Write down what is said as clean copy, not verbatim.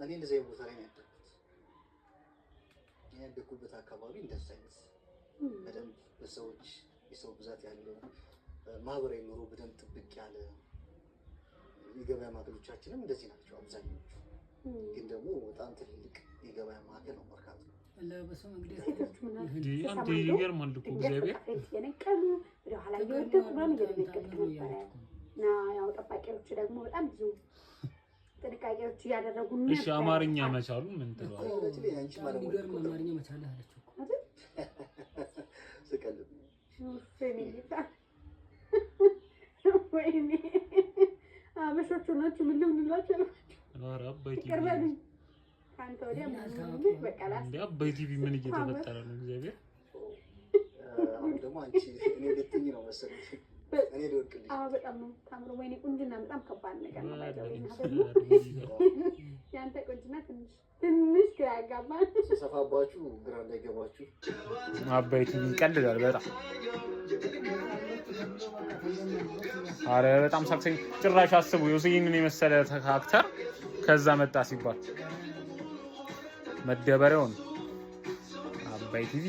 እኔ እንደዚህ ቦታ ላይ ነው ያደኩት። ያደኩበት አካባቢ እንደዛ አይነት በደንብ በሰዎች የሰው ብዛት ያለው ማህበራዊ ኑሮ በደንብ ጥብቅ ያለ የገበያ ማዕከሎቻችንም እንደዚህ ናቸው አብዛኞቹ። ግን ደግሞ በጣም ትልቅ የገበያ ማዕከል ነው መርካቶ። ለበሰው እንግዲህ አንተ ይገርማል እኮ እግዚአብሔር የነቀሉ ወደ ኋላ እየወደቁ ነው እየደነገጥኩ ነበረ። እና ያው ጠባቂዎች ደግሞ በጣም ብዙ ጥንቃቄዎች እያደረጉ ነው። እሺ አማርኛ መቻሉ ምን ትለዋለህ? የሚገርም አማርኛ መቻል አለችው እኮ ስቀልብ ወይኔ አበሾቹ ናቸው። ምን ልንላቸው ነው? ኧረ አባይ ቲቪ ካንተ ወዲያ በቃላ እንዴ አባይ ቲቪ ምን እየተፈጠረ ነው? እግዚአብሔር አሁን ደግሞ አንቺ እኔ ልትኝ ነው መሰለኝ። እኔ ልወቅልኝ። አዎ በጣም ነው ታምሮ። ወይኔ ቁንጅና በጣም ከባድ ነገር ነው። ያንተ ቁንጅና ትንሽ ግራ ያጋባል። ሰፋባችሁ ግራ እንዳይገባችሁ። አባይ ቲቪ ይቀልዳል በጣም። አረ በጣም ሳክሰኝ ጭራሽ አስቡ ዮሴይንን የመሰለ አክተር ከዛ መጣ ሲባል መደበሪያውን አባይ ቲቪ